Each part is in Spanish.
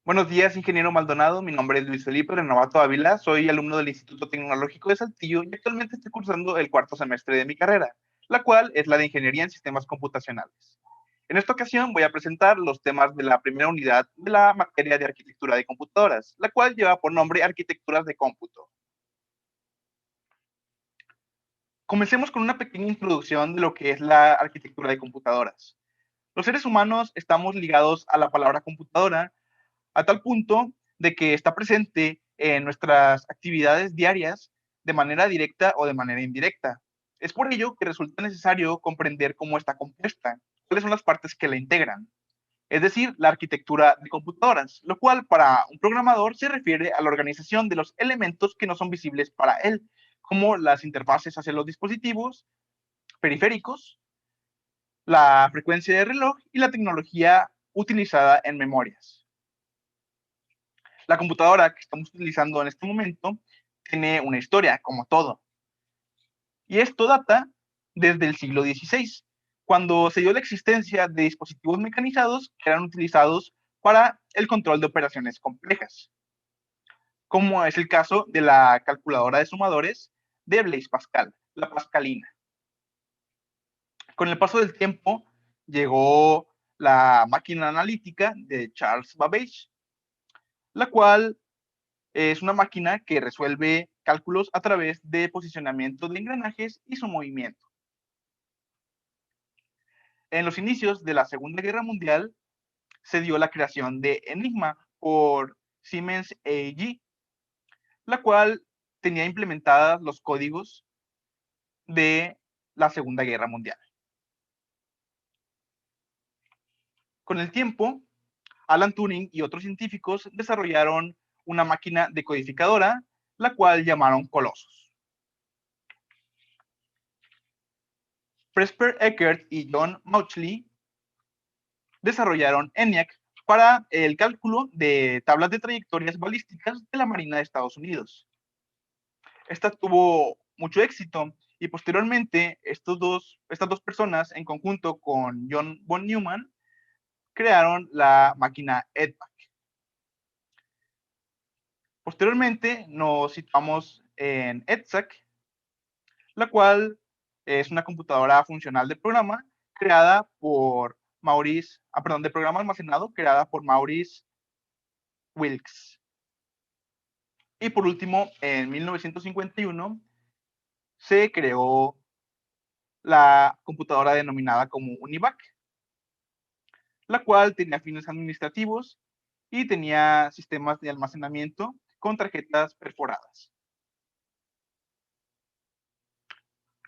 Buenos días, ingeniero Maldonado. Mi nombre es Luis Felipe Renovato Ávila. Soy alumno del Instituto Tecnológico de Saltillo y actualmente estoy cursando el cuarto semestre de mi carrera, la cual es la de Ingeniería en Sistemas Computacionales. En esta ocasión voy a presentar los temas de la primera unidad de la materia de Arquitectura de Computadoras, la cual lleva por nombre Arquitecturas de Cómputo. Comencemos con una pequeña introducción de lo que es la arquitectura de computadoras. Los seres humanos estamos ligados a la palabra computadora a tal punto de que está presente en nuestras actividades diarias de manera directa o de manera indirecta. Es por ello que resulta necesario comprender cómo está compuesta, cuáles son las partes que la integran, es decir, la arquitectura de computadoras, lo cual para un programador se refiere a la organización de los elementos que no son visibles para él, como las interfaces hacia los dispositivos, periféricos, la frecuencia de reloj y la tecnología utilizada en memorias. La computadora que estamos utilizando en este momento tiene una historia, como todo. Y esto data desde el siglo XVI, cuando se dio la existencia de dispositivos mecanizados que eran utilizados para el control de operaciones complejas, como es el caso de la calculadora de sumadores de Blaise Pascal, la Pascalina. Con el paso del tiempo llegó la máquina analítica de Charles Babbage, la cual es una máquina que resuelve cálculos a través de posicionamiento de engranajes y su movimiento. En los inicios de la Segunda Guerra Mundial se dio la creación de Enigma por Siemens AG, la cual tenía implementadas los códigos de la Segunda Guerra Mundial. Con el tiempo, Alan Turing y otros científicos desarrollaron una máquina decodificadora, la cual llamaron Colossus. Presper Eckert y John Mauchly desarrollaron ENIAC para el cálculo de tablas de trayectorias balísticas de la Marina de Estados Unidos. Esta tuvo mucho éxito y posteriormente estas dos personas, en conjunto con John von Neumann, crearon la máquina EDMAC. Posteriormente nos situamos en EDSAC, la cual es una computadora funcional de programa creada por de programa almacenado creada por Maurice Wilks. Y por último, en 1951 se creó la computadora denominada como UNIVAC, la cual tenía fines administrativos y tenía sistemas de almacenamiento con tarjetas perforadas.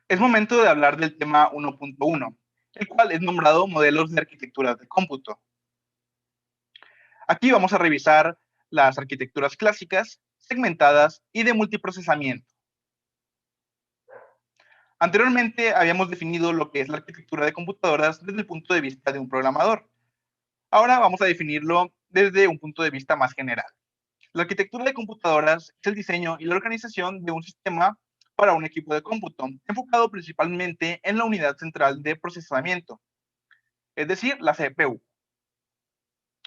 Es momento de hablar del tema 1.1, el cual es nombrado modelos de arquitecturas de cómputo. Aquí vamos a revisar las arquitecturas clásicas, segmentadas y de multiprocesamiento. Anteriormente habíamos definido lo que es la arquitectura de computadoras desde el punto de vista de un programador. Ahora vamos a definirlo desde un punto de vista más general. La arquitectura de computadoras es el diseño y la organización de un sistema para un equipo de cómputo, enfocado principalmente en la unidad central de procesamiento, es decir, la CPU.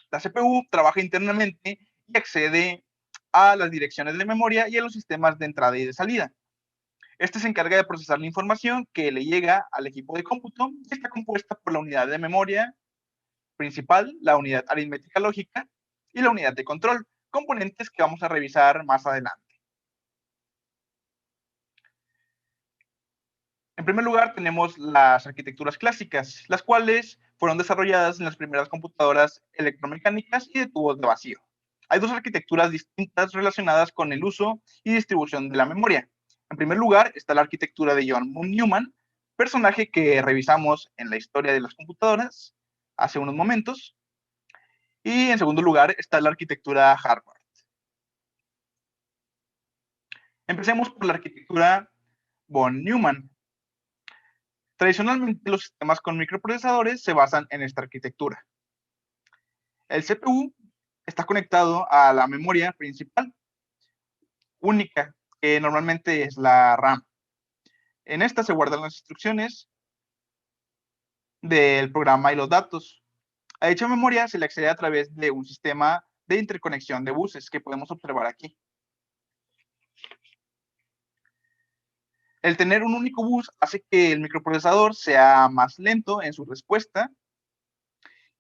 La CPU trabaja internamente y accede a las direcciones de memoria y a los sistemas de entrada y de salida. Este se encarga de procesar la información que le llega al equipo de cómputo y está compuesta por la unidad de memoria principal, la unidad aritmética lógica y la unidad de control, componentes que vamos a revisar más adelante. En primer lugar, tenemos las arquitecturas clásicas, las cuales fueron desarrolladas en las primeras computadoras electromecánicas y de tubos de vacío. Hay dos arquitecturas distintas relacionadas con el uso y distribución de la memoria. En primer lugar, está la arquitectura de John von Neumann, personaje que revisamos en la historia de las computadoras hace unos momentos. Y en segundo lugar, está la arquitectura Harvard. Empecemos por la arquitectura von Neumann. Tradicionalmente, los sistemas con microprocesadores se basan en esta arquitectura. El CPU está conectado a la memoria principal, única, que normalmente es la RAM. En esta se guardan las instrucciones del programa y los datos. A dicha memoria se le accede a través de un sistema de interconexión de buses que podemos observar aquí. El tener un único bus hace que el microprocesador sea más lento en su respuesta,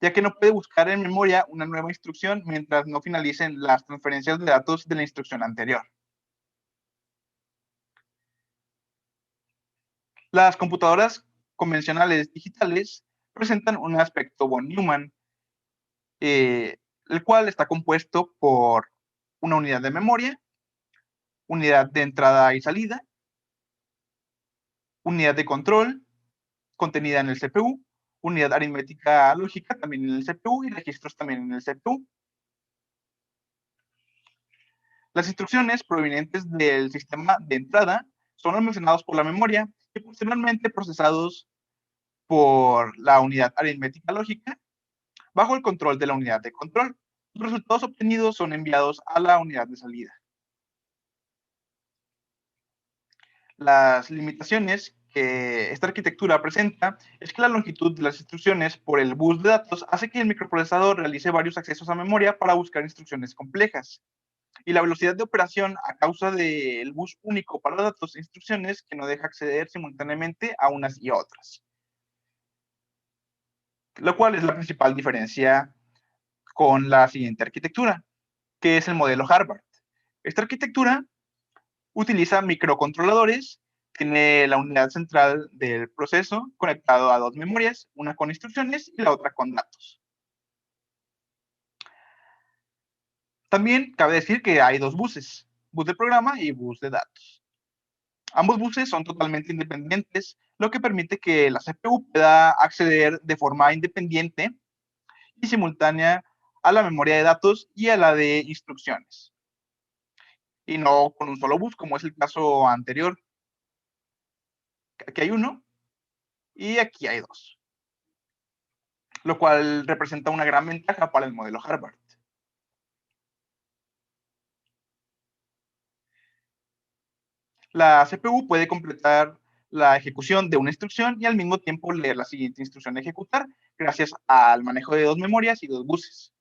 ya que no puede buscar en memoria una nueva instrucción mientras no finalicen las transferencias de datos de la instrucción anterior. Las computadoras convencionales digitales presentan un aspecto von Neumann, el cual está compuesto por una unidad de memoria, unidad de entrada y salida, unidad de control contenida en el CPU, unidad aritmética lógica también en el CPU y registros también en el CPU. Las instrucciones provenientes del sistema de entrada son almacenados por la memoria y posteriormente procesados por la unidad aritmética lógica bajo el control de la unidad de control. Los resultados obtenidos son enviados a la unidad de salida. Las limitaciones que esta arquitectura presenta es que la longitud de las instrucciones por el bus de datos hace que el microprocesador realice varios accesos a memoria para buscar instrucciones complejas. Y la velocidad de operación a causa del bus único para datos e instrucciones que no deja acceder simultáneamente a unas y a otras. Lo cual es la principal diferencia con la siguiente arquitectura, que es el modelo Harvard. Esta arquitectura utiliza microcontroladores, tiene la unidad central del proceso conectado a dos memorias, una con instrucciones y la otra con datos. También cabe decir que hay dos buses, bus de programa y bus de datos. Ambos buses son totalmente independientes, lo que permite que la CPU pueda acceder de forma independiente y simultánea a la memoria de datos y a la de instrucciones, y no con un solo bus, como es el caso anterior. Aquí hay uno y aquí hay dos, lo cual representa una gran ventaja para el modelo Harvard. La CPU puede completar la ejecución de una instrucción y al mismo tiempo leer la siguiente instrucción a ejecutar, gracias al manejo de dos memorias y dos buses.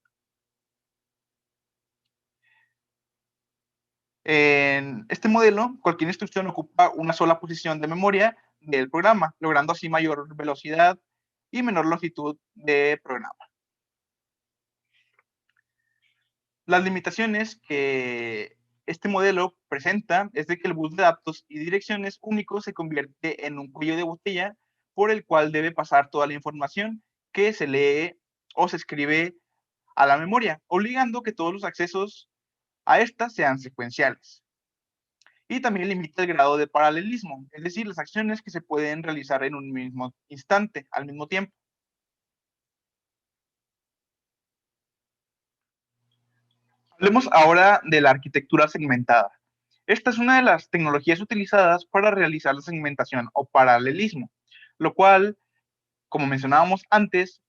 En este modelo, cualquier instrucción ocupa una sola posición de memoria del programa, logrando así mayor velocidad y menor longitud de programa. Las limitaciones que este modelo presenta es de que el bus de datos y direcciones único se convierte en un cuello de botella por el cual debe pasar toda la información que se lee o se escribe a la memoria, obligando que todos los accesos a esta sean secuenciales. Y también limita el grado de paralelismo, es decir, las acciones que se pueden realizar en un mismo instante, al mismo tiempo. Hablemos ahora de la arquitectura segmentada. Esta es una de las tecnologías utilizadas para realizar la segmentación o paralelismo, lo cual, como mencionábamos antes,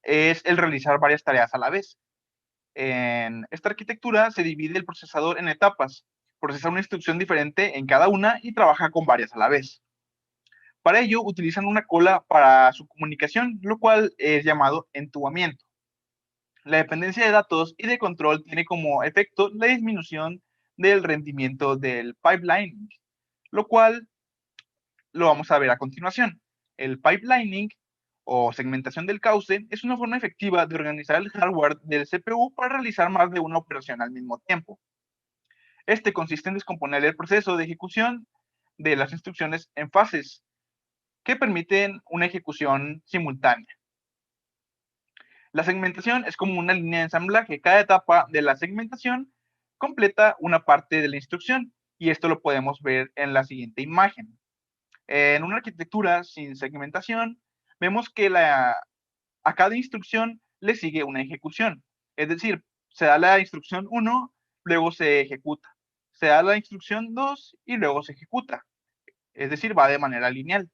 es el realizar varias tareas a la vez. En esta arquitectura se divide el procesador en etapas, procesa una instrucción diferente en cada una y trabaja con varias a la vez. Para ello utilizan una cola para su comunicación, lo cual es llamado entubamiento. La dependencia de datos y de control tiene como efecto la disminución del rendimiento del pipelining, lo cual lo vamos a ver a continuación. El pipelining o segmentación del cauce es una forma efectiva de organizar el hardware del CPU para realizar más de una operación al mismo tiempo. Este consiste en descomponer el proceso de ejecución de las instrucciones en fases que permiten una ejecución simultánea. La segmentación es como una línea de ensamblaje. Cada etapa de la segmentación completa una parte de la instrucción y esto lo podemos ver en la siguiente imagen. En una arquitectura sin segmentación, vemos que a cada instrucción le sigue una ejecución. Es decir, se da la instrucción 1, luego se ejecuta. Se da la instrucción 2 y luego se ejecuta. Es decir, va de manera lineal.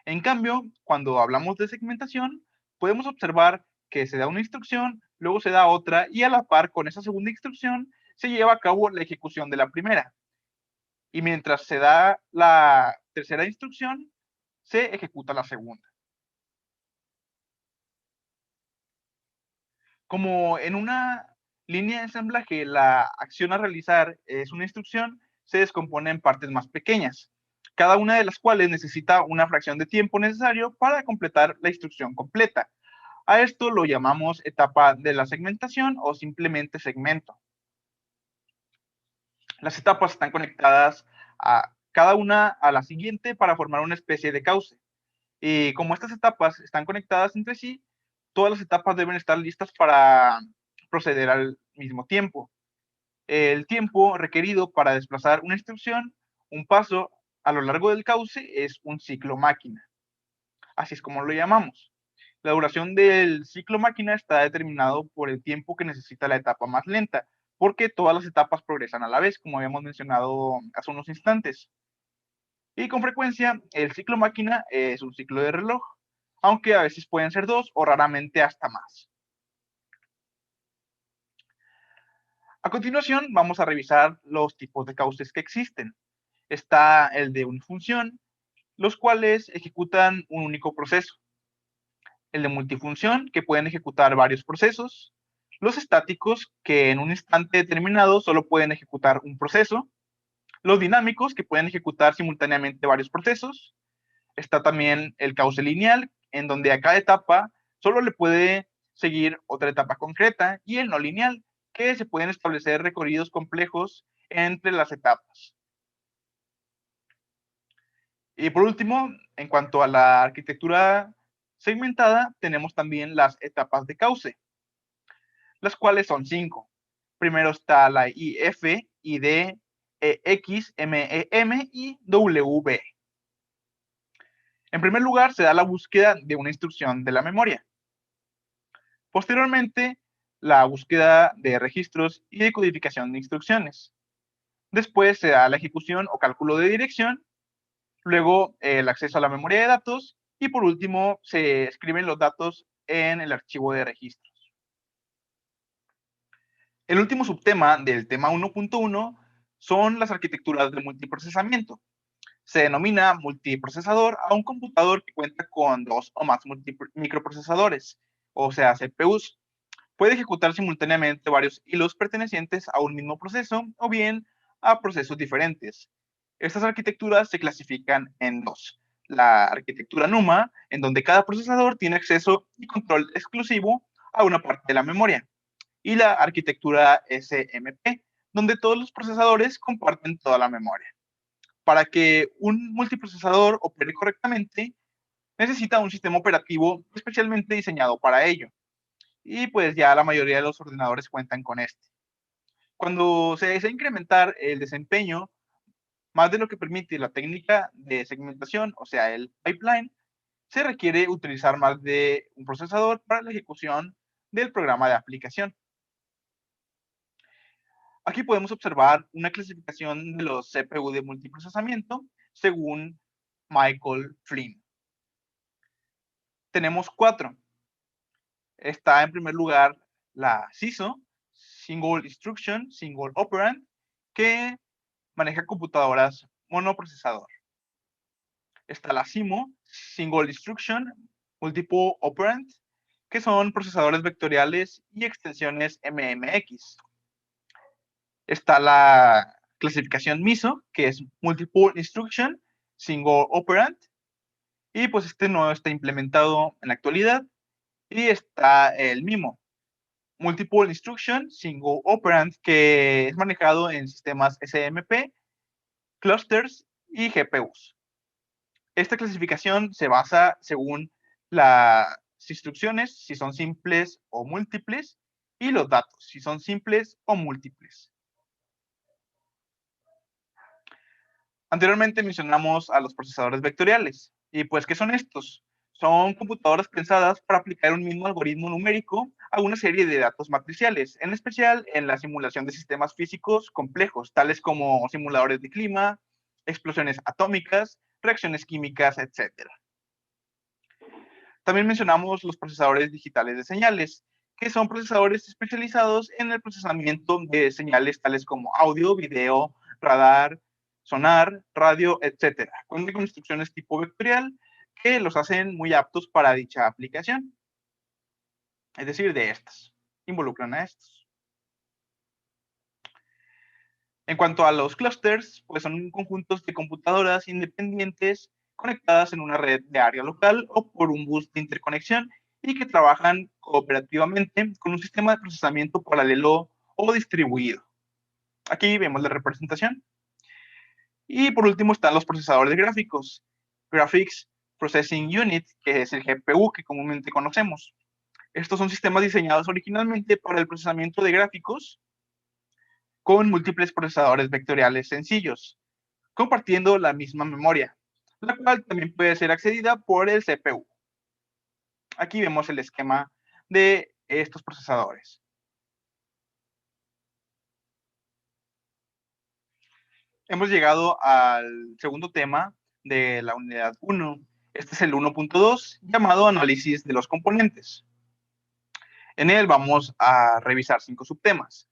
En cambio, cuando hablamos de segmentación, podemos observar que se da una instrucción, luego se da otra y a la par con esa segunda instrucción se lleva a cabo la ejecución de la primera. Y mientras se da la tercera instrucción, se ejecuta la segunda. Como en una Línea de ensamblaje, la acción a realizar es una instrucción, se descompone en partes más pequeñas, cada una de las cuales necesita una fracción de tiempo necesario para completar la instrucción completa. A esto lo llamamos etapa de la segmentación o simplemente segmento. Las etapas están conectadas a cada una a la siguiente para formar una especie de cauce. Y como estas etapas están conectadas entre sí, todas las etapas deben estar listas para proceder al mismo tiempo. El tiempo requerido para desplazar una instrucción, un paso a lo largo del cauce, es un ciclo máquina. Así es como lo llamamos. La duración del ciclo máquina está determinado por el tiempo que necesita la etapa más lenta, porque todas las etapas progresan a la vez, como habíamos mencionado hace unos instantes. Y con frecuencia, el ciclo máquina es un ciclo de reloj, aunque a veces pueden ser dos o raramente hasta más. A continuación, vamos a revisar los tipos de cauces que existen. Está el de unifunción, los cuales ejecutan un único proceso. El de multifunción, que pueden ejecutar varios procesos. Los estáticos, que en un instante determinado solo pueden ejecutar un proceso. Los dinámicos, que pueden ejecutar simultáneamente varios procesos. Está también el cauce lineal, en donde a cada etapa solo le puede seguir otra etapa concreta, y el no lineal, que se pueden establecer recorridos complejos entre las etapas. Y por último, en cuanto a la arquitectura segmentada, tenemos también las etapas de cauce, las cuales son 5. Primero está la IF, ID, EX, MEM y WB. En primer lugar, se da la búsqueda de una instrucción de la memoria. Posteriormente, la búsqueda de registros y de codificación de instrucciones. Después se da la ejecución o cálculo de dirección, luego el acceso a la memoria de datos y por último se escriben los datos en el archivo de registros. El último subtema del tema 1.1 son las arquitecturas de multiprocesamiento. Se denomina multiprocesador a un computador que cuenta con dos o más microprocesadores, o sea, CPUs. Puede ejecutar simultáneamente varios hilos pertenecientes a un mismo proceso o bien a procesos diferentes. Estas arquitecturas se clasifican en dos. La arquitectura NUMA, en donde cada procesador tiene acceso y control exclusivo a una parte de la memoria, y la arquitectura SMP, donde todos los procesadores comparten toda la memoria. Para que un multiprocesador opere correctamente, necesita un sistema operativo especialmente diseñado para ello. Y pues ya la mayoría de los ordenadores cuentan con este. Cuando se desea incrementar el desempeño, más de lo que permite la técnica de segmentación, o sea, el pipeline, se requiere utilizar más de un procesador para la ejecución del programa de aplicación. Aquí podemos observar una clasificación de los CPU de multiprocesamiento según Michael Flynn. Tenemos 4. Está en primer lugar la CISO, Single Instruction, Single Operand, que maneja computadoras monoprocesador. Está la SIMO, Single Instruction, Multiple Operand, que son procesadores vectoriales y extensiones MMX. Está la clasificación MISO, que es Multiple Instruction, Single Operand, y pues este no está implementado en la actualidad. Y está el MIMO, Multiple Instruction, Single Operand, que es manejado en sistemas SMP, clusters y GPUs. Esta clasificación se basa según las instrucciones, si son simples o múltiples, y los datos, si son simples o múltiples. Anteriormente mencionamos a los procesadores vectoriales. ¿Y pues qué son estos? Son computadoras pensadas para aplicar un mismo algoritmo numérico a una serie de datos matriciales, en especial en la simulación de sistemas físicos complejos, tales como simuladores de clima, explosiones atómicas, reacciones químicas, etc. También mencionamos los procesadores digitales de señales, que son procesadores especializados en el procesamiento de señales tales como audio, video, radar, sonar, radio, etc. Cuentan con instrucciones tipo vectorial que los hacen muy aptos para dicha aplicación. Es decir, de estas. Involucran a estos. En cuanto a los clusters, pues son conjuntos de computadoras independientes conectadas en una red de área local o por un bus de interconexión y que trabajan cooperativamente con un sistema de procesamiento paralelo o distribuido. Aquí vemos la representación. Y por último están los procesadores gráficos, Graphics Processing Unit, que es el GPU que comúnmente conocemos. Estos son sistemas diseñados originalmente para el procesamiento de gráficos con múltiples procesadores vectoriales sencillos, compartiendo la misma memoria, la cual también puede ser accedida por el CPU. Aquí vemos el esquema de estos procesadores. Hemos llegado al segundo tema de la unidad 1. Este es el 1.2, llamado análisis de los componentes. En él vamos a revisar 5 subtemas.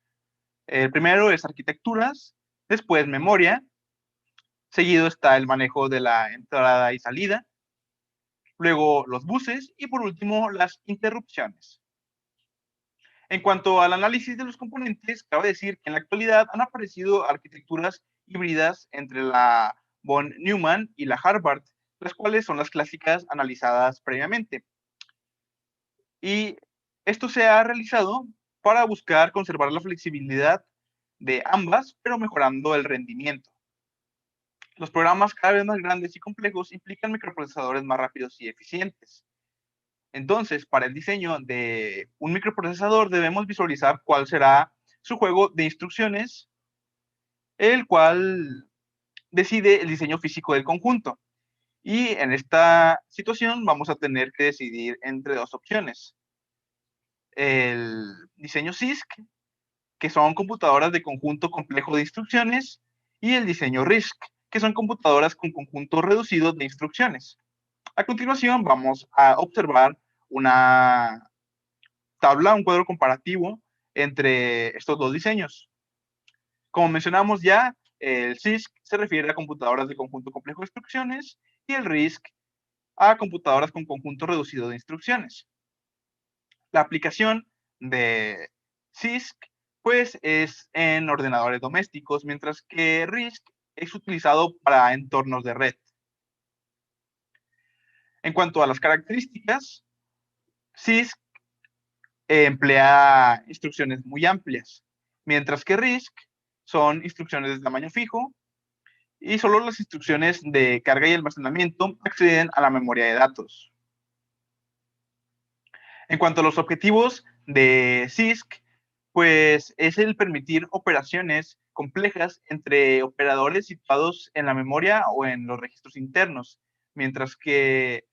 El primero es arquitecturas, después memoria, seguido está el manejo de la entrada y salida, luego los buses y por último las interrupciones. En cuanto al análisis de los componentes, cabe decir que en la actualidad han aparecido arquitecturas híbridas entre la von Neumann y la Harvard, las cuales son las clásicas analizadas previamente. Y esto se ha realizado para buscar conservar la flexibilidad de ambas, pero mejorando el rendimiento. Los programas cada vez más grandes y complejos implican microprocesadores más rápidos y eficientes. Entonces, para el diseño de un microprocesador debemos visualizar cuál será su juego de instrucciones, el cual decide el diseño físico del conjunto. Y en esta situación vamos a tener que decidir entre dos opciones. El diseño CISC, que son computadoras de conjunto complejo de instrucciones, y el diseño RISC, que son computadoras con conjunto reducido de instrucciones. A continuación vamos a observar una tabla, un cuadro comparativo entre estos dos diseños. Como mencionamos ya, el CISC se refiere a computadoras de conjunto complejo de instrucciones y el RISC a computadoras con conjunto reducido de instrucciones. La aplicación de CISC pues es en ordenadores domésticos, mientras que RISC es utilizado para entornos de red. En cuanto a las características, CISC emplea instrucciones muy amplias, mientras que RISC son instrucciones de tamaño fijo y solo las instrucciones de carga y almacenamiento acceden a la memoria de datos. En cuanto a los objetivos de CISC, pues es el permitir operaciones complejas entre operadores situados en la memoria o en los registros internos, mientras que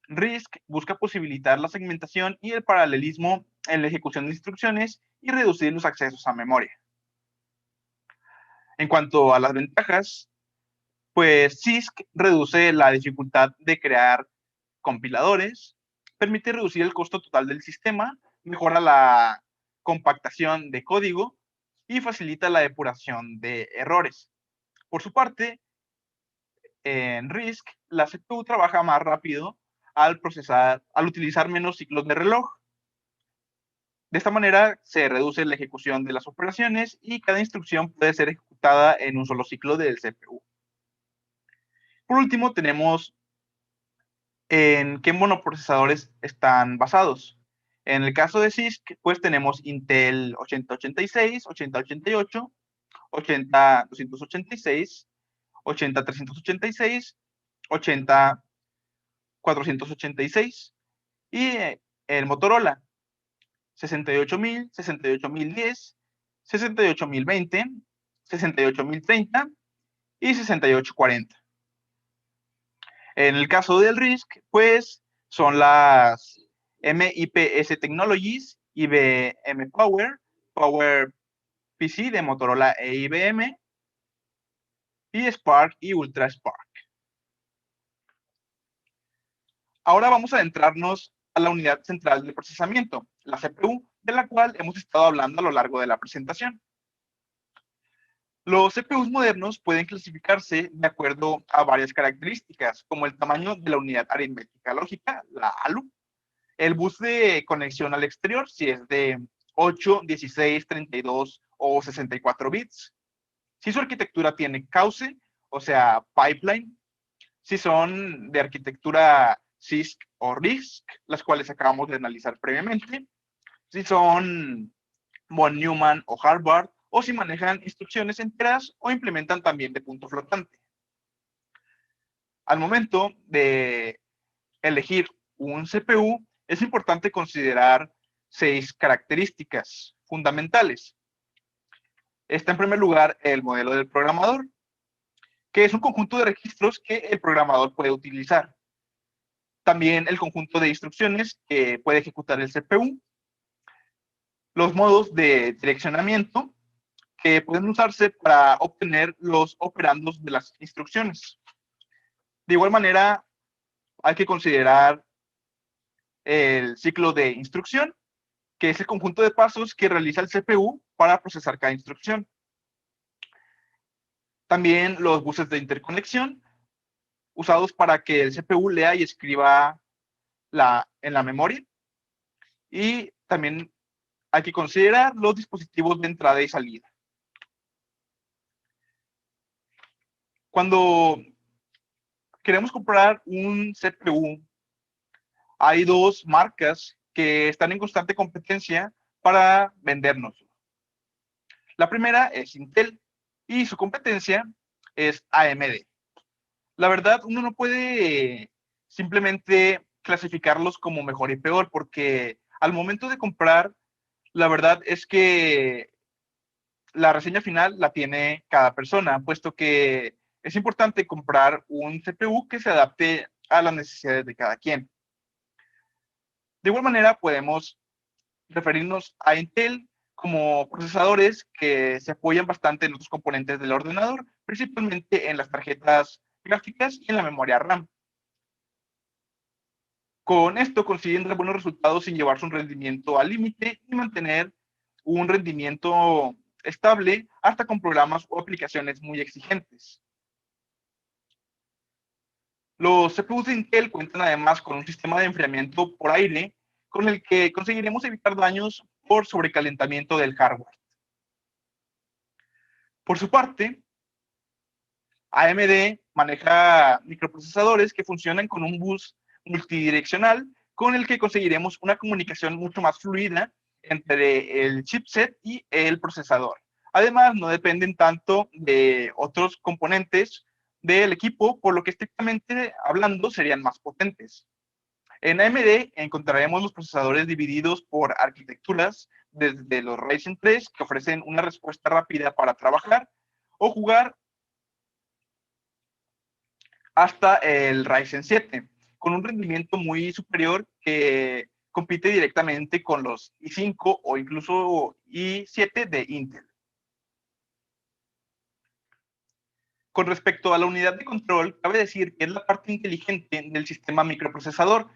RISC busca posibilitar la segmentación y el paralelismo en la ejecución de instrucciones y reducir los accesos a memoria. En cuanto a las ventajas, pues CISC reduce la dificultad de crear compiladores, permite reducir el costo total del sistema, mejora la compactación de código y facilita la depuración de errores. Por su parte, en RISC, la CPU trabaja más rápido al utilizar menos ciclos de reloj. De esta manera se reduce la ejecución de las operaciones y cada instrucción puede ser ejecutada en un solo ciclo del CPU. Por último, tenemos en qué monoprocesadores están basados. En el caso de CISC, pues tenemos Intel 8086, 8088, 80286, 80386, 80486 y el Motorola 68000, 68010, 68020, 68030 y 6840. En el caso del RISC, pues son las MIPS Technologies, IBM Power, Power PC de Motorola e IBM, y Spark y Ultra Spark. Ahora vamos a adentrarnos a la unidad central de procesamiento, la CPU, de la cual hemos estado hablando a lo largo de la presentación. Los CPUs modernos pueden clasificarse de acuerdo a varias características, como el tamaño de la unidad aritmética lógica, la ALU, el bus de conexión al exterior, si es de 8, 16, 32 o 64 bits, Si su arquitectura tiene cauce, o sea, pipeline, si son de arquitectura CISC o RISC, las cuales acabamos de analizar previamente, si son von Neumann o Harvard, o si manejan instrucciones enteras o implementan también de punto flotante. Al momento de elegir un CPU, es importante considerar 6 características fundamentales. Está en primer lugar el modelo del programador, que es un conjunto de registros que el programador puede utilizar. También el conjunto de instrucciones que puede ejecutar el CPU, los modos de direccionamiento que pueden usarse para obtener los operandos de las instrucciones. De igual manera, hay que considerar el ciclo de instrucción, que es el conjunto de pasos que realiza el CPU para procesar cada instrucción. También los buses de interconexión, usados para que el CPU lea y escriba en la memoria. Y también hay que considerar los dispositivos de entrada y salida. Cuando queremos comprar un CPU, hay 2 marcas que están en constante competencia para vendernos. La primera es Intel y su competencia es AMD. La verdad, uno no puede simplemente clasificarlos como mejor y peor, porque al momento de comprar, la verdad es que la reseña final la tiene cada persona, puesto que es importante comprar un CPU que se adapte a las necesidades de cada quien. De igual manera, podemos referirnos a Intel como procesadores que se apoyan bastante en otros componentes del ordenador, principalmente en las tarjetas gráficas y en la memoria RAM. Con esto consiguen dar buenos resultados sin llevarse un rendimiento al límite y mantener un rendimiento estable hasta con programas o aplicaciones muy exigentes. Los CPUs de Intel cuentan además con un sistema de enfriamiento por aire con el que conseguiremos evitar daños por sobrecalentamiento del hardware. Por su parte, AMD maneja microprocesadores que funcionan con un bus multidireccional con el que conseguiremos una comunicación mucho más fluida entre el chipset y el procesador. Además, no dependen tanto de otros componentes del equipo, por lo que estrictamente hablando serían más potentes. En AMD encontraremos los procesadores divididos por arquitecturas, desde los Ryzen 3, que ofrecen una respuesta rápida para trabajar o jugar, hasta el Ryzen 7, con un rendimiento muy superior que compite directamente con los i5 o incluso i7 de Intel. Con respecto a la unidad de control, cabe decir que es la parte inteligente del sistema microprocesador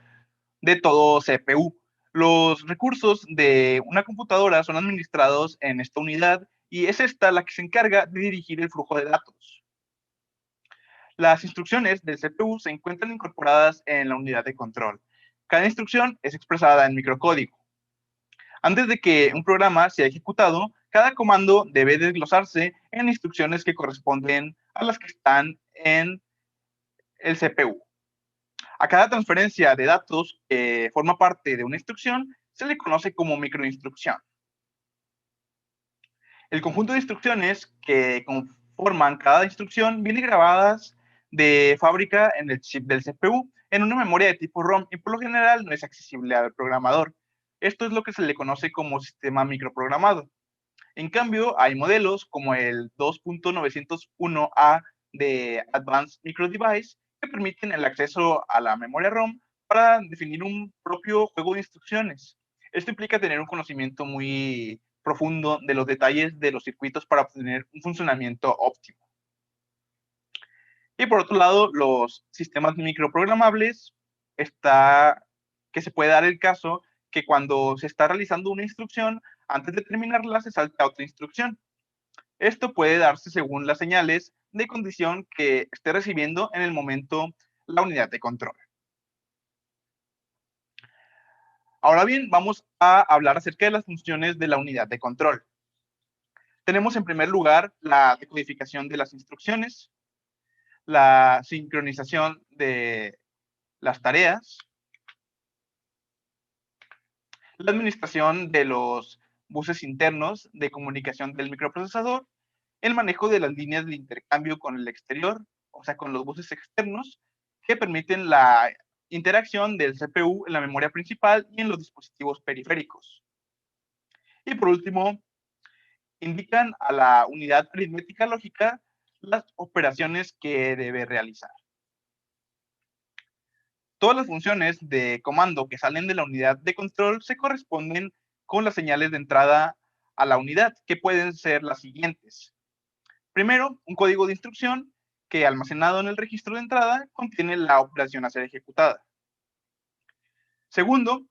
de todo CPU. Los recursos de una computadora son administrados en esta unidad y es esta la que se encarga de dirigir el flujo de datos. Las instrucciones del CPU se encuentran incorporadas en la unidad de control. Cada instrucción es expresada en microcódigo. Antes de que un programa sea ejecutado, cada comando debe desglosarse en instrucciones que corresponden a las que están en el CPU. A cada transferencia de datos que forma parte de una instrucción se le conoce como microinstrucción. El conjunto de instrucciones que conforman cada instrucción viene grabadas de fábrica en el chip del CPU en una memoria de tipo ROM y por lo general no es accesible al programador. Esto es lo que se le conoce como sistema microprogramado. En cambio, hay modelos como el 2.901A de Advanced Micro Device que permiten el acceso a la memoria ROM para definir un propio juego de instrucciones. Esto implica tener un conocimiento muy profundo de los detalles de los circuitos para obtener un funcionamiento óptimo. Y por otro lado, los sistemas microprogramables, que se puede dar el caso que cuando se está realizando una instrucción, antes de terminarla se salta otra instrucción. Esto puede darse según las señales de condición que esté recibiendo en el momento la unidad de control. Ahora bien, vamos a hablar acerca de las funciones de la unidad de control. Tenemos en primer lugar la decodificación de las instrucciones, la sincronización de las tareas, la administración de los buses internos de comunicación del microprocesador, el manejo de las líneas de intercambio con el exterior, o sea, con los buses externos, que permiten la interacción del CPU en la memoria principal y en los dispositivos periféricos. Y por último, indican a la unidad aritmética lógica las operaciones que debe realizar. Todas las funciones de comando que salen de la unidad de control se corresponden con las señales de entrada a la unidad, que pueden ser las siguientes. Primero, un código de instrucción que, almacenado en el registro de entrada, contiene la operación a ser ejecutada. Segundo,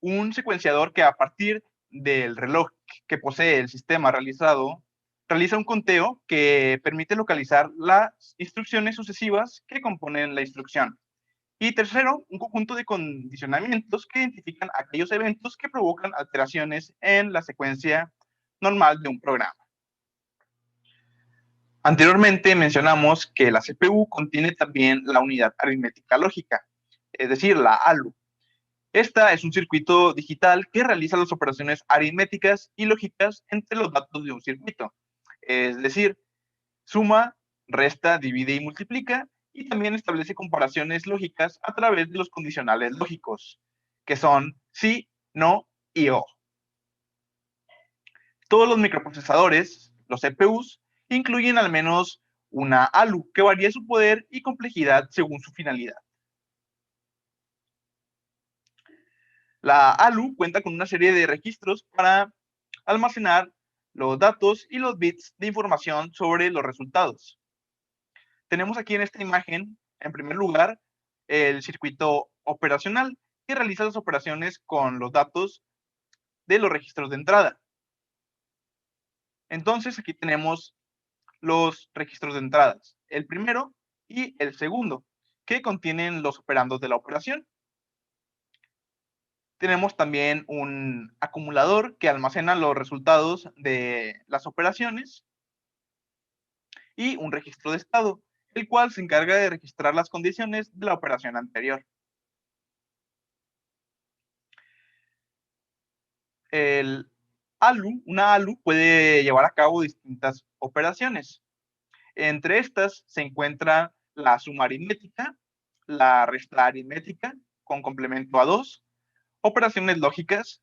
un secuenciador que, a partir del reloj que posee el sistema realizado, realiza un conteo que permite localizar las instrucciones sucesivas que componen la instrucción. Y tercero, un conjunto de condicionamientos que identifican aquellos eventos que provocan alteraciones en la secuencia normal de un programa. Anteriormente mencionamos que la CPU contiene también la unidad aritmética lógica, es decir, la ALU. Esta es un circuito digital que realiza las operaciones aritméticas y lógicas entre los datos de un circuito, es decir, suma, resta, divide y multiplica, y también establece comparaciones lógicas a través de los condicionales lógicos, que son sí, no y o. Todos los microprocesadores, los CPUs, incluyen al menos una ALU que varía su poder y complejidad según su finalidad. La ALU cuenta con una serie de registros para almacenar los datos y los bits de información sobre los resultados. Tenemos aquí en esta imagen, en primer lugar, el circuito operacional que realiza las operaciones con los datos de los registros de entrada. Entonces, aquí tenemos los registros de entradas, el primero y el segundo, que contienen los operandos de la operación. Tenemos también un acumulador que almacena los resultados de las operaciones y un registro de estado, el cual se encarga de registrar las condiciones de la operación anterior. El una ALU puede llevar a cabo distintas operaciones. Entre estas se encuentra la suma aritmética, la resta aritmética con complemento a 2, operaciones lógicas,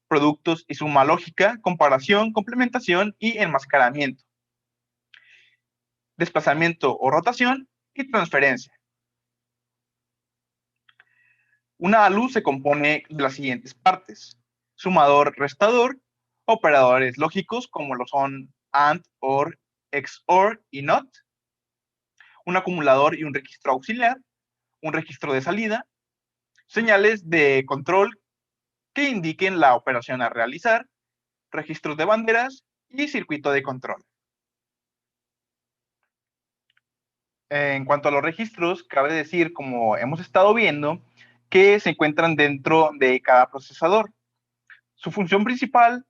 productos y suma lógica, comparación, complementación y enmascaramiento, desplazamiento o rotación y transferencia. Una ALU se compone de las siguientes partes: sumador, restador, operadores lógicos como lo son AND, OR, XOR y NOT, un acumulador y un registro auxiliar, un registro de salida, señales de control que indiquen la operación a realizar, registros de banderas y circuito de control. En cuanto a los registros, cabe decir, como hemos estado viendo, que se encuentran dentro de cada procesador. Su función principal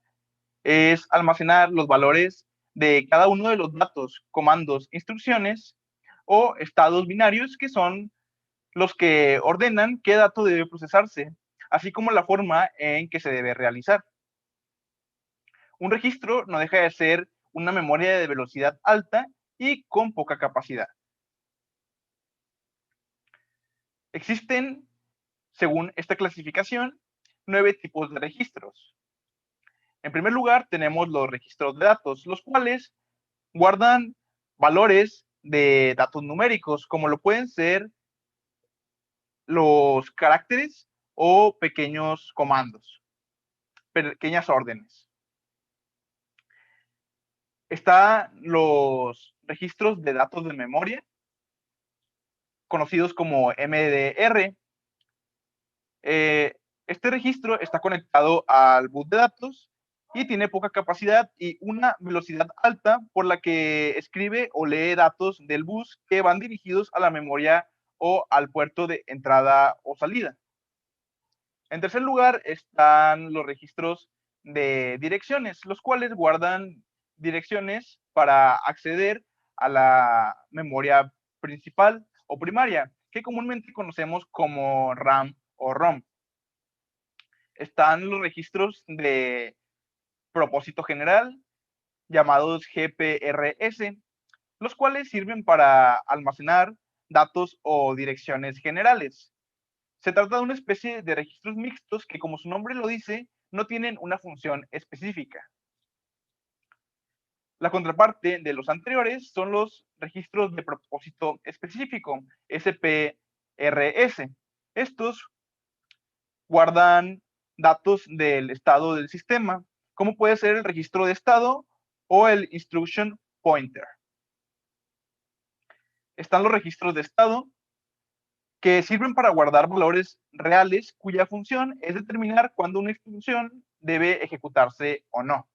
es almacenar los valores de cada uno de los datos, comandos, instrucciones o estados binarios, que son los que ordenan qué dato debe procesarse, así como la forma en que se debe realizar. Un registro no deja de ser una memoria de velocidad alta y con poca capacidad. Existen, según esta clasificación, 9 tipos de registros. En primer lugar, tenemos los registros de datos, los cuales guardan valores de datos numéricos, como lo pueden ser los caracteres o pequeños comandos, pequeñas órdenes. Están los registros de datos de memoria, conocidos como MDR. Este registro está conectado al bus de datos y tiene poca capacidad y una velocidad alta, por la que escribe o lee datos del bus que van dirigidos a la memoria o al puerto de entrada o salida. En tercer lugar están los registros de direcciones, los cuales guardan direcciones para acceder a la memoria principal o primaria, que comúnmente conocemos como RAM o ROM. Están los registros de propósito general, llamados GPRS, los cuales sirven para almacenar datos o direcciones generales. Se trata de una especie de registros mixtos que, como su nombre lo dice, no tienen una función específica. La contraparte de los anteriores son los registros de propósito específico, SPRS. Estos guardan datos del estado del sistema, como puede ser el registro de estado o el instruction pointer. Están los registros de estado, que sirven para guardar valores reales cuya función es determinar cuándo una instrucción debe ejecutarse o no.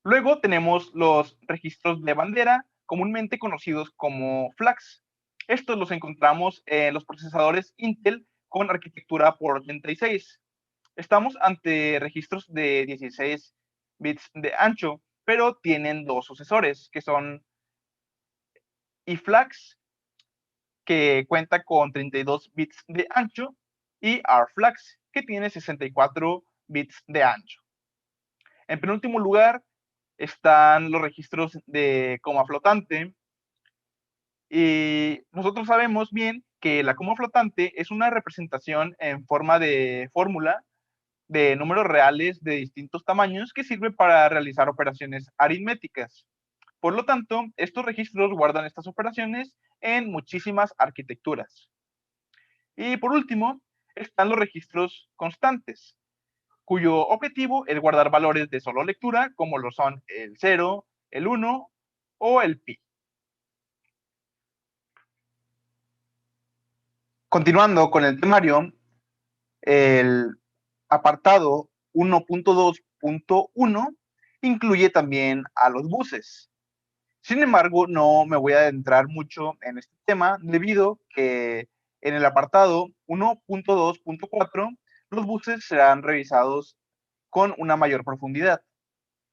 Luego tenemos los registros de bandera, comúnmente conocidos como flags. Estos los encontramos en los procesadores Intel con arquitectura por 86. Estamos ante registros de 16 bits de ancho, pero tienen dos sucesores, que son eFlags, que cuenta con 32 bits de ancho, y RFlags, que tiene 64 bits de ancho. En penúltimo lugar están los registros de coma flotante, y nosotros sabemos bien que la coma flotante es una representación en forma de fórmula de números reales de distintos tamaños que sirve para realizar operaciones aritméticas. Por lo tanto, estos registros guardan estas operaciones en muchísimas arquitecturas. Y por último, están los registros constantes, cuyo objetivo es guardar valores de solo lectura, como lo son el 0, el 1 o el pi. Continuando con el temario, el apartado 1.2.1 incluye también a los buses. Sin embargo, no me voy a adentrar mucho en este tema debido que en el apartado 1.2.4 los buses serán revisados con una mayor profundidad.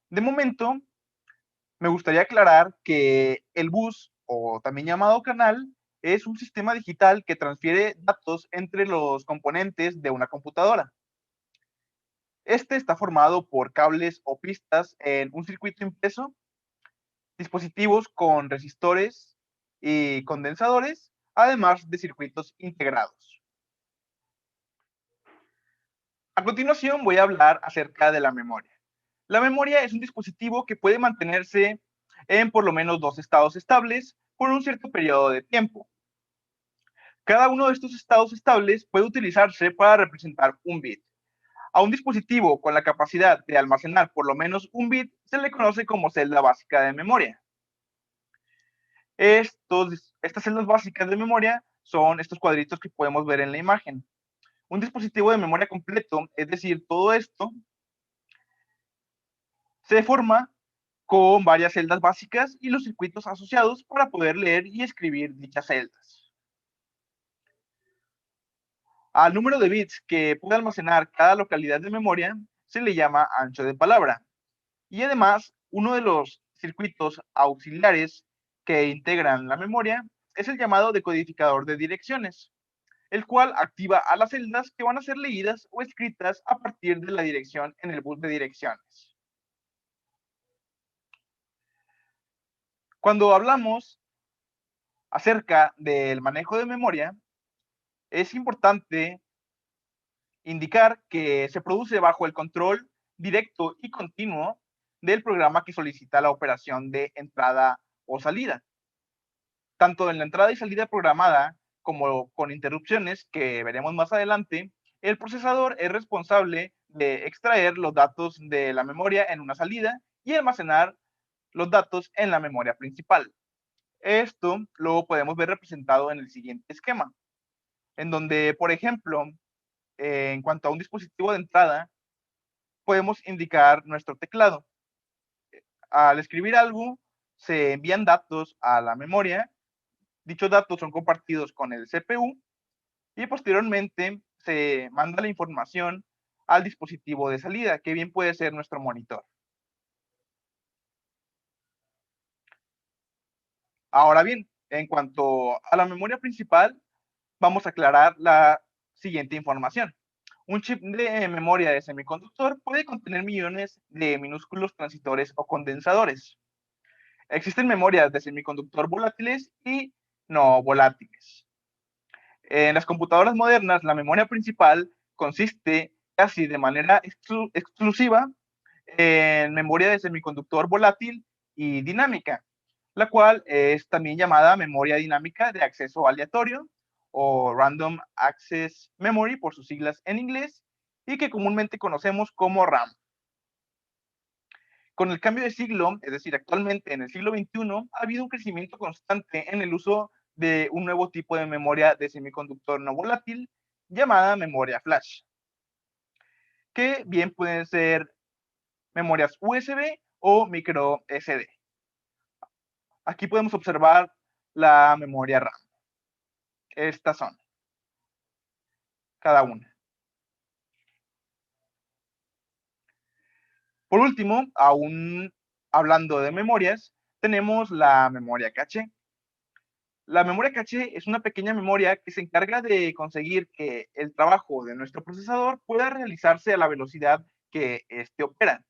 De momento, me gustaría aclarar que el bus, o también llamado canal, es un sistema digital que transfiere datos entre los componentes de una computadora. Este está formado por cables o pistas en un circuito impreso, dispositivos con resistores y condensadores, además de circuitos integrados. A continuación voy a hablar acerca de la memoria. La memoria es un dispositivo que puede mantenerse en por lo menos dos estados estables por un cierto periodo de tiempo. Cada uno de estos estados estables puede utilizarse para representar un bit. A un dispositivo con la capacidad de almacenar por lo menos un bit se le conoce como celda básica de memoria. Estas celdas básicas de memoria son estos cuadritos que podemos ver en la imagen. Un dispositivo de memoria completo, es decir, todo esto, se forma con varias celdas básicas y los circuitos asociados para poder leer y escribir dichas celdas. Al número de bits que puede almacenar cada localidad de memoria se le llama ancho de palabra. Y además, uno de los circuitos auxiliares que integran la memoria es el llamado decodificador de direcciones, el cual activa a las celdas que van a ser leídas o escritas a partir de la dirección en el bus de direcciones. Cuando hablamos acerca del manejo de memoria, es importante indicar que se produce bajo el control directo y continuo del programa que solicita la operación de entrada o salida. Tanto en la entrada y salida programada como con interrupciones que veremos más adelante, el procesador es responsable de extraer los datos de la memoria en una salida y almacenar los datos en la memoria principal. Esto lo podemos ver representado en el siguiente esquema, en donde, por ejemplo, en cuanto a un dispositivo de entrada, podemos indicar nuestro teclado. Al escribir algo, se envían datos a la memoria. Dichos datos son compartidos con el CPU y posteriormente se manda la información al dispositivo de salida, que bien puede ser nuestro monitor. Ahora bien, en cuanto a la memoria principal, vamos a aclarar la siguiente información. Un chip de memoria de semiconductor puede contener millones de minúsculos transistores o condensadores. Existen memorias de semiconductor volátiles y no volátiles. En las computadoras modernas, la memoria principal consiste casi de manera exclusiva en memoria de semiconductor volátil y dinámica, la cual es también llamada memoria dinámica de acceso aleatorio o Random Access Memory por sus siglas en inglés y que comúnmente conocemos como RAM. Con el cambio de siglo, es decir, actualmente en el siglo XXI, ha habido un crecimiento constante en el uso de un nuevo tipo de memoria de semiconductor no volátil llamada memoria flash, que bien pueden ser memorias USB o micro SD. Aquí podemos observar la memoria RAM. Estas son cada una. Por último, aún hablando de memorias, tenemos la memoria caché. La memoria caché es una pequeña memoria que se encarga de conseguir que el trabajo de nuestro procesador pueda realizarse a la velocidad que éste opera.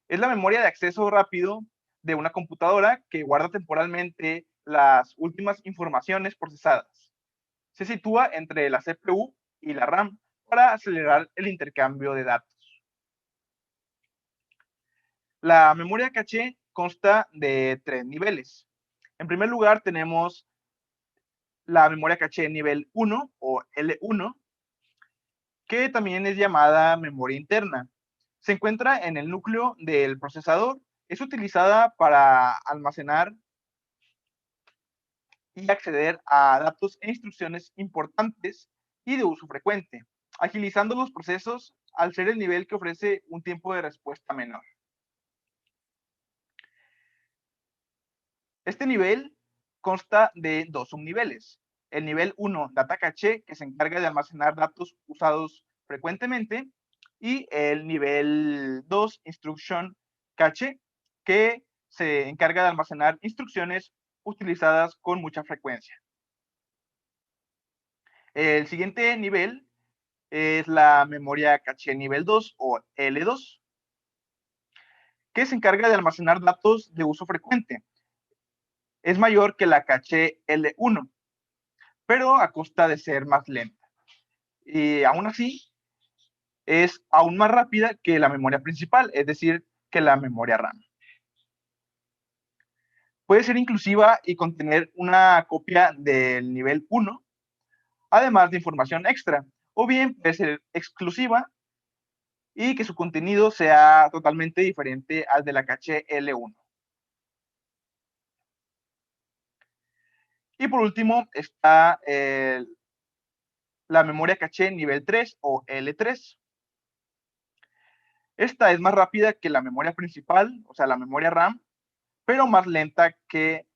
Es la memoria de acceso rápido de una computadora que guarda temporalmente las últimas informaciones procesadas. Se sitúa entre la CPU y la RAM para acelerar el intercambio de datos. La memoria caché consta de 3 niveles. En primer lugar tenemos la memoria caché nivel 1 o L1, que también es llamada memoria interna. Se encuentra en el núcleo del procesador. Es utilizada para almacenar y acceder a datos e instrucciones importantes y de uso frecuente, agilizando los procesos al ser el nivel que ofrece un tiempo de respuesta menor. Este nivel consta de dos subniveles. El nivel 1, Data Caché, que se encarga de almacenar datos usados frecuentemente, y el nivel 2, Instruction Caché, que se encarga de almacenar instrucciones utilizadas con mucha frecuencia. El siguiente nivel es la memoria caché nivel 2 o L2, que se encarga de almacenar datos de uso frecuente. Es mayor que la caché L1, pero a costa de ser más lenta. Y aún así, es aún más rápida que la memoria principal, es decir, que la memoria RAM. Puede ser inclusiva y contener una copia del nivel 1, además de información extra, o bien puede ser exclusiva y que su contenido sea totalmente diferente al de la caché L1. Y por último está la memoria caché nivel 3 o L3. Esta es más rápida que la memoria principal, o sea, la memoria RAM, pero más lenta que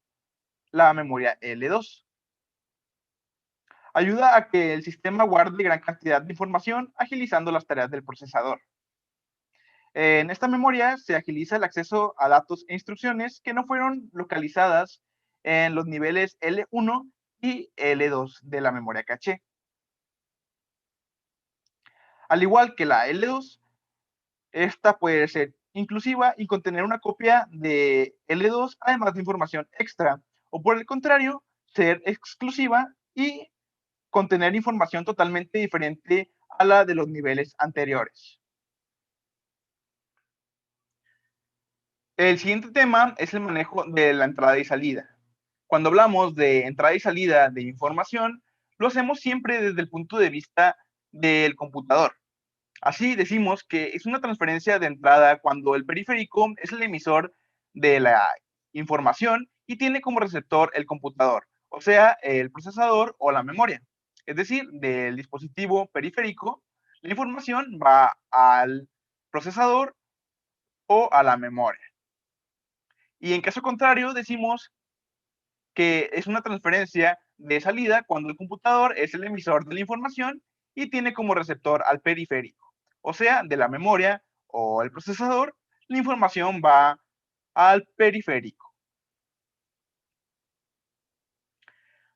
la memoria L2. Ayuda a que el sistema guarde gran cantidad de información, agilizando las tareas del procesador. En esta memoria se agiliza el acceso a datos e instrucciones que no fueron localizadas en los niveles L1 y L2 de la memoria caché. Al igual que la L2, esta puede ser inclusiva y contener una copia de L2, además de información extra, o por el contrario, ser exclusiva y contener información totalmente diferente a la de los niveles anteriores. El siguiente tema es el manejo de la entrada y salida. Cuando hablamos de entrada y salida de información, lo hacemos siempre desde el punto de vista del computador. Así decimos que es una transferencia de entrada cuando el periférico es el emisor de la información y tiene como receptor el computador, o sea, el procesador o la memoria. Es decir, del dispositivo periférico, la información va al procesador o a la memoria. Y en caso contrario, decimos que es una transferencia de salida cuando el computador es el emisor de la información y tiene como receptor al periférico, o sea, de la memoria o el procesador, la información va al periférico.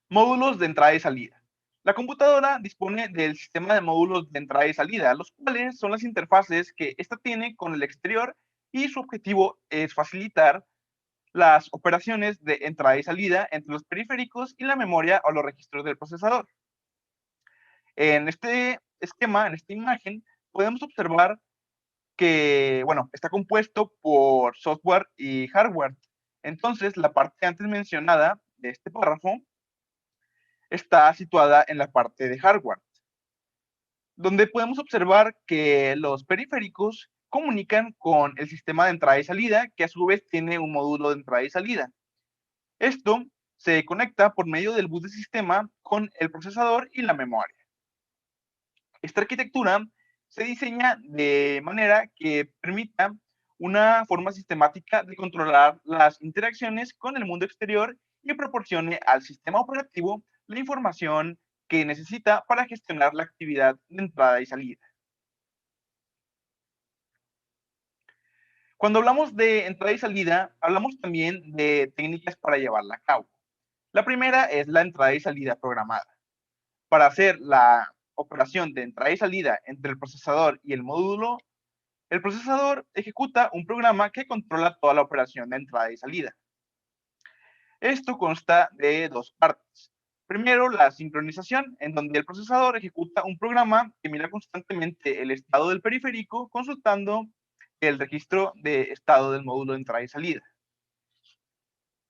Módulos de entrada y salida. La computadora dispone del sistema de módulos de entrada y salida, los cuales son las interfaces que ésta tiene con el exterior y su objetivo es facilitar las operaciones de entrada y salida entre los periféricos y la memoria o los registros del procesador. En este esquema, en esta imagen, podemos observar que, bueno, está compuesto por software y hardware. Entonces, la parte antes mencionada de este párrafo está situada en la parte de hardware, donde podemos observar que los periféricos comunican con el sistema de entrada y salida, que a su vez tiene un módulo de entrada y salida. Esto se conecta por medio del bus de sistema con el procesador y la memoria. Esta arquitectura se diseña de manera que permita una forma sistemática de controlar las interacciones con el mundo exterior y proporcione al sistema operativo la información que necesita para gestionar la actividad de entrada y salida. Cuando hablamos de entrada y salida, hablamos también de técnicas para llevarla a cabo. La primera es la entrada y salida programada. Para hacer la operación de entrada y salida entre el procesador y el procesador ejecuta un programa que controla toda la operación de entrada y salida. Esto consta de dos partes. Primero, la sincronización, en donde el procesador ejecuta un programa que mira constantemente el estado del periférico, consultando el registro de estado del módulo de entrada y salida.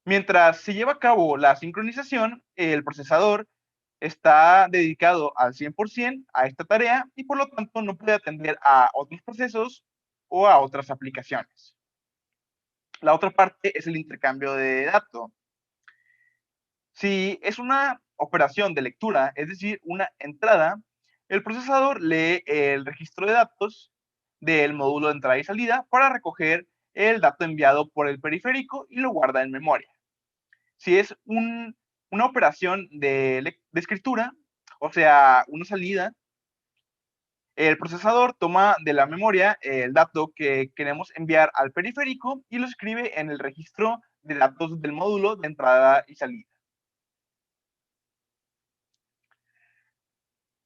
Mientras se lleva a cabo la sincronización, el procesador está dedicado al 100% a esta tarea y por lo tanto no puede atender a otros procesos o a otras aplicaciones. La otra parte es el intercambio de datos. Si es una operación de lectura, es decir, una entrada, el procesador lee el registro de datos del módulo de entrada y salida para recoger el dato enviado por el periférico y lo guarda en memoria. Si es una operación de escritura, o sea, una salida, el procesador toma de la memoria el dato que queremos enviar al periférico y lo escribe en el registro de datos del módulo de entrada y salida.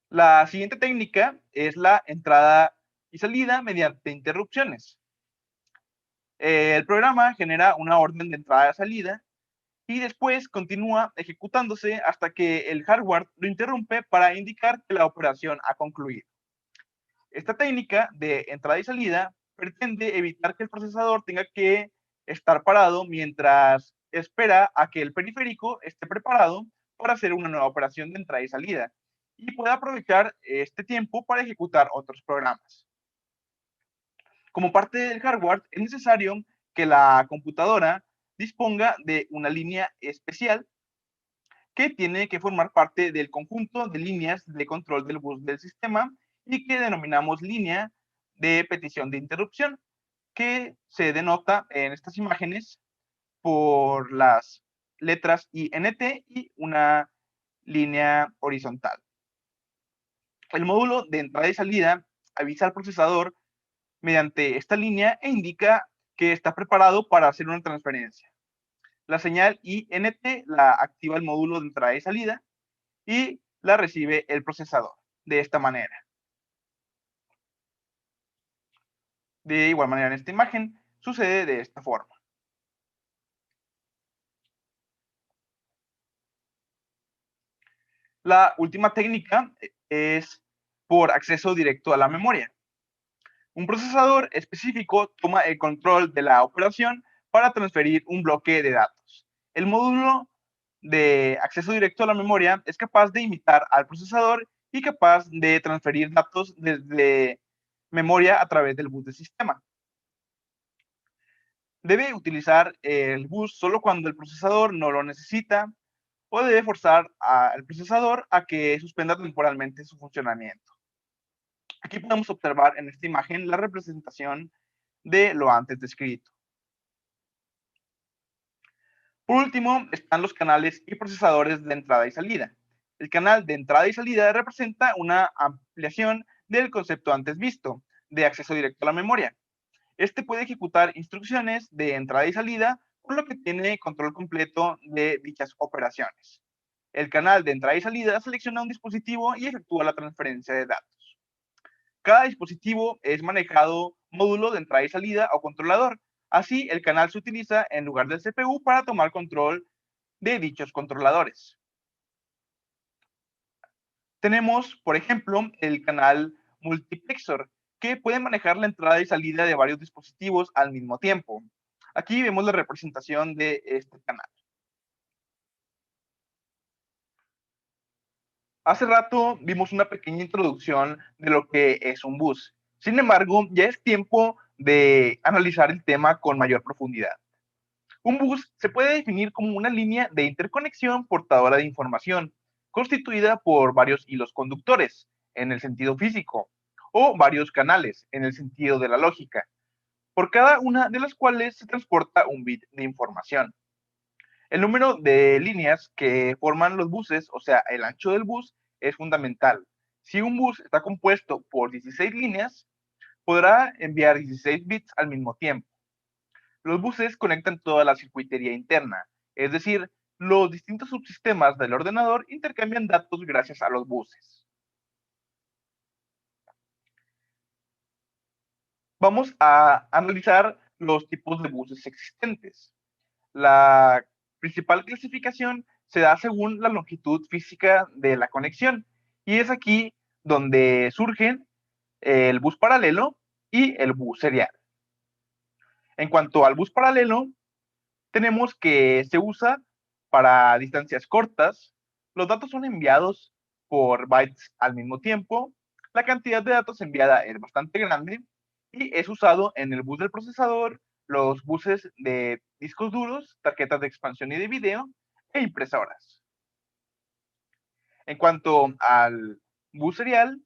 La siguiente técnica es la entrada y salida mediante interrupciones. El programa genera una orden de entrada y salida y después continúa ejecutándose hasta que el hardware lo interrumpe para indicar que la operación ha concluido. Esta técnica de entrada y salida pretende evitar que el procesador tenga que estar parado mientras espera a que el periférico esté preparado para hacer una nueva operación de entrada y salida y pueda aprovechar este tiempo para ejecutar otros programas. Como parte del hardware, es necesario que la computadora disponga de una línea especial que tiene que formar parte del conjunto de líneas de control del bus del sistema y que denominamos línea de petición de interrupción, que se denota en estas imágenes por las letras INT y una línea horizontal. El módulo de entrada y salida avisa al procesador mediante esta línea e indica que está preparado para hacer una transferencia. La señal INT la activa el módulo de entrada y salida y la recibe el procesador de esta manera. De igual manera, en esta imagen sucede de esta forma. La última técnica es por acceso directo a la memoria. Un procesador específico toma el control de la operación para transferir un bloque de datos. El módulo de acceso directo a la memoria es capaz de imitar al procesador y capaz de transferir datos desde memoria a través del bus de sistema. Debe utilizar el bus solo cuando el procesador no lo necesita o debe forzar al procesador a que suspenda temporalmente su funcionamiento. Aquí podemos observar en esta imagen la representación de lo antes descrito. Por último, están los canales y procesadores de entrada y salida. El canal de entrada y salida representa una ampliación del concepto antes visto. de acceso directo a la memoria. Este puede ejecutar instrucciones de entrada y salida, por lo que tiene control completo de dichas operaciones. El canal de entrada y salida selecciona un dispositivo y efectúa la transferencia de datos. Cada dispositivo es manejado módulo de entrada y salida o controlador. Así, el canal se utiliza en lugar del CPU para tomar control de dichos controladores. Tenemos, por ejemplo, el canal multiplexor, que puede manejar la entrada y salida de varios dispositivos al mismo tiempo. Aquí vemos la representación de este canal. Hace rato vimos una pequeña introducción de lo que es un bus. Sin embargo, ya es tiempo de analizar el tema con mayor profundidad. Un bus se puede definir como una línea de interconexión portadora de información, constituida por varios hilos conductores, en el sentido físico, o varios canales, en el sentido de la lógica, por cada una de las cuales se transporta un bit de información. El número de líneas que forman los buses, o sea, el ancho del bus, es fundamental. Si un bus está compuesto por 16 líneas, podrá enviar 16 bits al mismo tiempo. Los buses conectan toda la circuitería interna, es decir, los distintos subsistemas del ordenador intercambian datos gracias a los buses. Vamos a analizar los tipos de buses existentes. La principal clasificación se da según la longitud física de la conexión y es aquí donde surgen el bus paralelo y el bus serial. En cuanto al bus paralelo, tenemos que se usa para distancias cortas, los datos son enviados por bytes al mismo tiempo, la cantidad de datos enviada es bastante grande y es usado en el bus del procesador, los buses de discos duros, tarjetas de expansión y de video e impresoras. En cuanto al bus serial,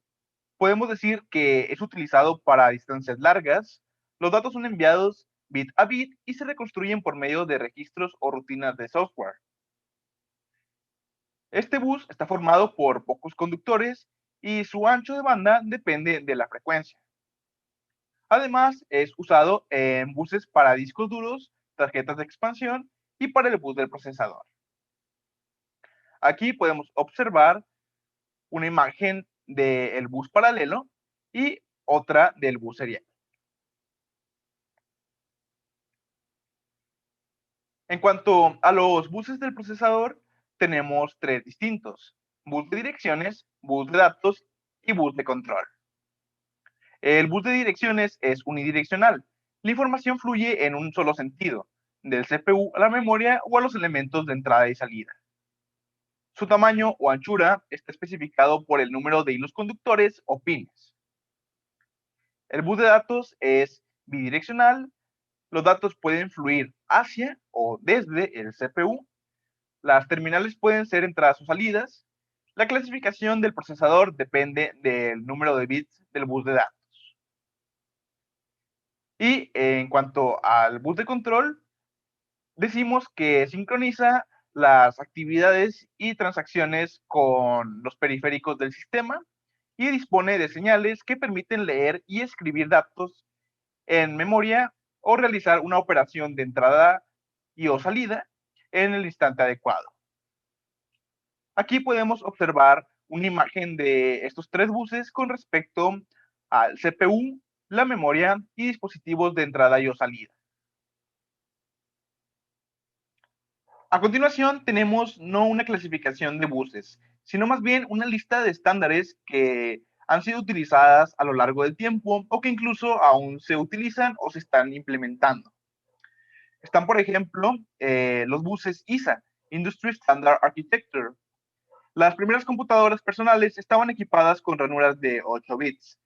podemos decir que es utilizado para distancias largas, los datos son enviados bit a bit y se reconstruyen por medio de registros o rutinas de software. Este bus está formado por pocos conductores y su ancho de banda depende de la frecuencia. Además, es usado en buses para discos duros, tarjetas de expansión y para el bus del procesador. Aquí podemos observar una imagen del bus paralelo y otra del bus serial. En cuanto a los buses del procesador, tenemos tres distintos: bus de direcciones, bus de datos y bus de control. El bus de direcciones es unidireccional. La información fluye en un solo sentido, del CPU a la memoria o a los elementos de entrada y salida. Su tamaño o anchura está especificado por el número de hilos conductores o pines. El bus de datos es bidireccional. Los datos pueden fluir hacia o desde el CPU. Las terminales pueden ser entradas o salidas. La clasificación del procesador depende del número de bits del bus de datos. Y en cuanto al bus de control, decimos que sincroniza las actividades y transacciones con los periféricos del sistema y dispone de señales que permiten leer y escribir datos en memoria o realizar una operación de entrada y o salida en el instante adecuado. Aquí podemos observar una imagen de estos tres buses con respecto al CPU, la memoria y dispositivos de entrada y o salida. A continuación tenemos no una clasificación de buses, sino más bien una lista de estándares que han sido utilizadas a lo largo del tiempo o que incluso aún se utilizan o se están implementando. Están, por ejemplo, los buses ISA, Industry Standard Architecture. Las primeras computadoras personales estaban equipadas con ranuras de 8 bits,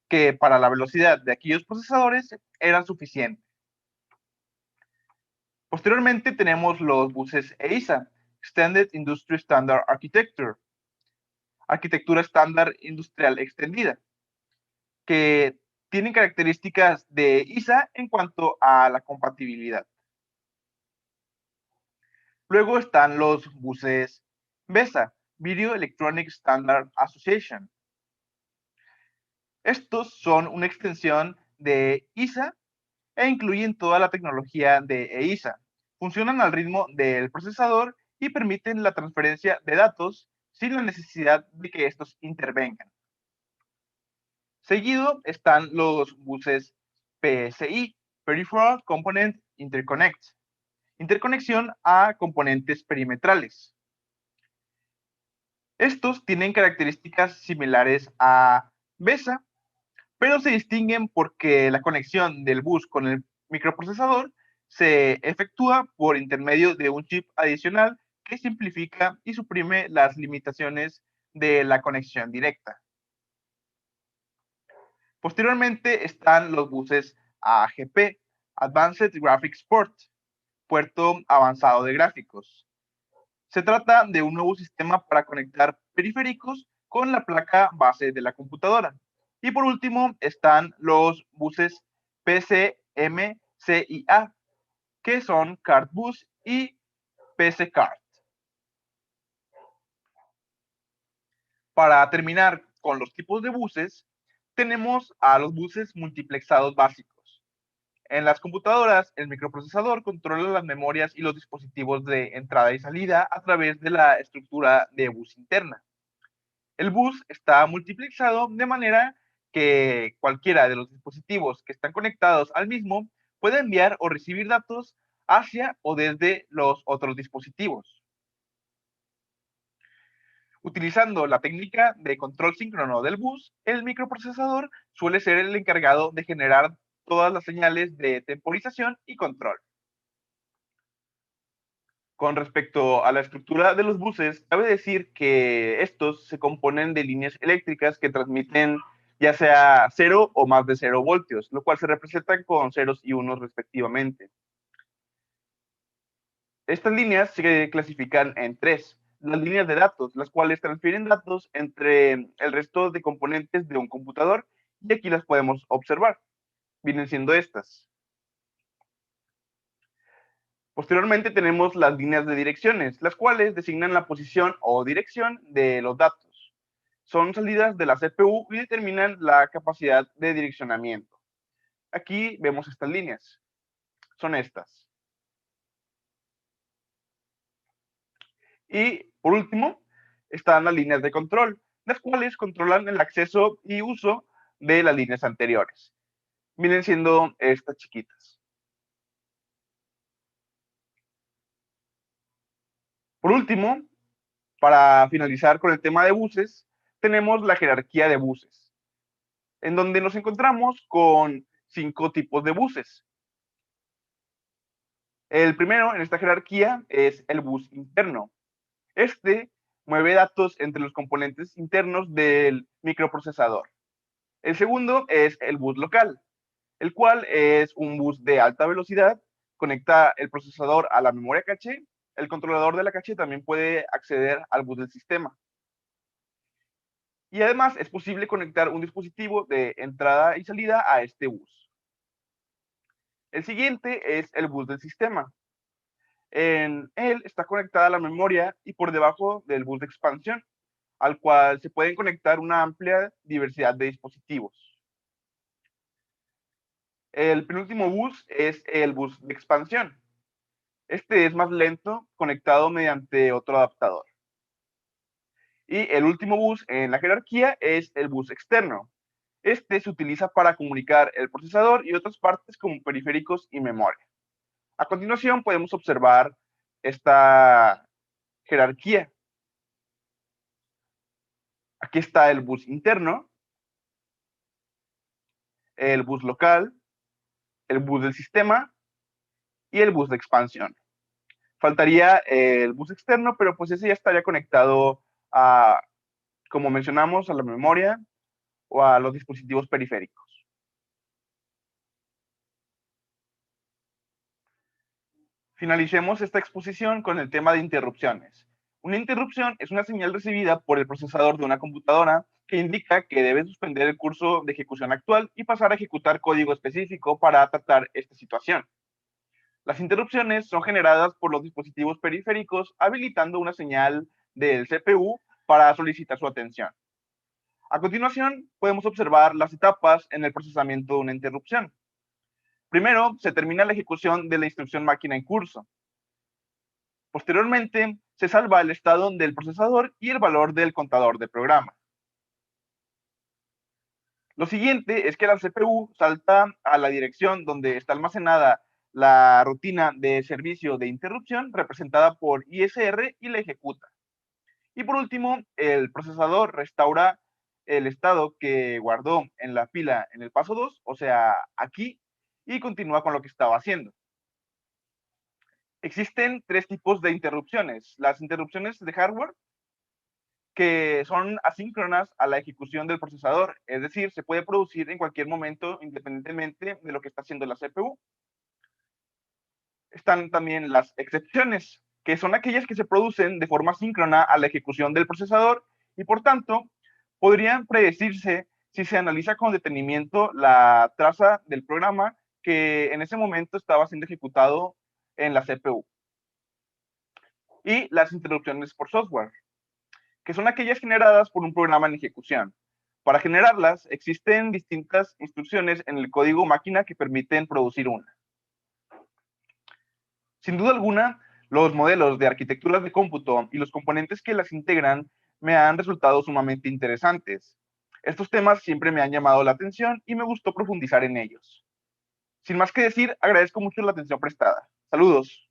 que para la velocidad de aquellos procesadores eran suficientes. Posteriormente tenemos los buses EISA, Extended Industry Standard Architecture, arquitectura estándar industrial extendida, que tienen características de ISA en cuanto a la compatibilidad. Luego están los buses VESA, Video Electronic Standard Association, Estos son una extensión de ISA e incluyen toda la tecnología de EISA. Funcionan al ritmo del procesador y permiten la transferencia de datos sin la necesidad de que estos intervengan. Seguido están los buses PCI, Peripheral Component Interconnect, interconexión a componentes perimetrales. Estos tienen características similares a BESA, pero se distinguen porque la conexión del bus con el microprocesador se efectúa por intermedio de un chip adicional que simplifica y suprime las limitaciones de la conexión directa. Posteriormente están los buses AGP, Advanced Graphics Port, puerto avanzado de gráficos. Se trata de un nuevo sistema para conectar periféricos con la placa base de la computadora. Y por último están los buses PCMCIA, que son Card Bus y PC Card. Para terminar con los tipos de buses, tenemos a los buses multiplexados básicos. En las computadoras, el microprocesador controla las memorias y los dispositivos de entrada y salida a través de la estructura de bus interna. El bus está multiplexado de manera que cualquiera de los dispositivos que están conectados al mismo puede enviar o recibir datos hacia o desde los otros dispositivos. Utilizando la técnica de control síncrono del bus, el microprocesador suele ser el encargado de generar todas las señales de temporización y control. Con respecto a la estructura de los buses, cabe decir que estos se componen de líneas eléctricas que transmiten ya sea 0 o más de 0 voltios, lo cual se representan con ceros y unos respectivamente. Estas líneas se clasifican en tres. Las líneas de datos, las cuales transfieren datos entre el resto de componentes de un computador, y aquí las podemos observar. Vienen siendo estas. Posteriormente tenemos las líneas de direcciones, las cuales designan la posición o dirección de los datos. Son salidas de la CPU y determinan la capacidad de direccionamiento. Aquí vemos estas líneas. Son estas. Y por último, están las líneas de control, las cuales controlan el acceso y uso de las líneas anteriores. Vienen siendo estas chiquitas. Por último, para finalizar con el tema de buses, tenemos la jerarquía de buses, en donde nos encontramos con 5 tipos de buses. El primero en esta jerarquía es el bus interno. Este mueve datos entre los componentes internos del microprocesador. El segundo es el bus local, el cual es un bus de alta velocidad, conecta el procesador a la memoria caché. El controlador de la caché también puede acceder al bus del sistema. Y además es posible conectar un dispositivo de entrada y salida a este bus. El siguiente es el bus del sistema. En él está conectada la memoria y por debajo del bus de expansión, al cual se pueden conectar una amplia diversidad de dispositivos. El penúltimo bus es el bus de expansión. Este es más lento, conectado mediante otro adaptador. Y el último bus en la jerarquía es el bus externo. Este se utiliza para comunicar el procesador y otras partes como periféricos y memoria. A continuación podemos observar esta jerarquía. Aquí está el bus interno, el bus local, el bus del sistema y el bus de expansión. Faltaría el bus externo, pero pues ese ya estaría conectado a, como mencionamos, a la memoria o a los dispositivos periféricos. Finalicemos esta exposición con el tema de interrupciones. Una interrupción es una señal recibida por el procesador de una computadora que indica que debe suspender el curso de ejecución actual y pasar a ejecutar código específico para tratar esta situación. Las interrupciones son generadas por los dispositivos periféricos habilitando una señal del CPU para solicitar su atención. A continuación, podemos observar las etapas en el procesamiento de una interrupción. Primero, se termina la ejecución de la instrucción máquina en curso. Posteriormente, se salva el estado del procesador y el valor del contador de programa. Lo siguiente es que la CPU salta a la dirección donde está almacenada la rutina de servicio de interrupción representada por ISR y la ejecuta. Y por último, el procesador restaura el estado que guardó en la pila en el paso 2, o sea, aquí, y continúa con lo que estaba haciendo. Existen tres tipos de interrupciones. Las interrupciones de hardware, que son asíncronas a la ejecución del procesador, es decir, se puede producir en cualquier momento independientemente de lo que está haciendo la CPU. Están también las excepciones, que son aquellas que se producen de forma síncrona a la ejecución del procesador y por tanto podrían predecirse si se analiza con detenimiento la traza del programa que en ese momento estaba siendo ejecutado en la CPU. Y las interrupciones por software, que son aquellas generadas por un programa en ejecución. Para generarlas, existen distintas instrucciones en el código máquina que permiten producir una. Sin duda alguna, los modelos de arquitecturas de cómputo y los componentes que las integran me han resultado sumamente interesantes. Estos temas siempre me han llamado la atención y me gustó profundizar en ellos. Sin más que decir, agradezco mucho la atención prestada. Saludos.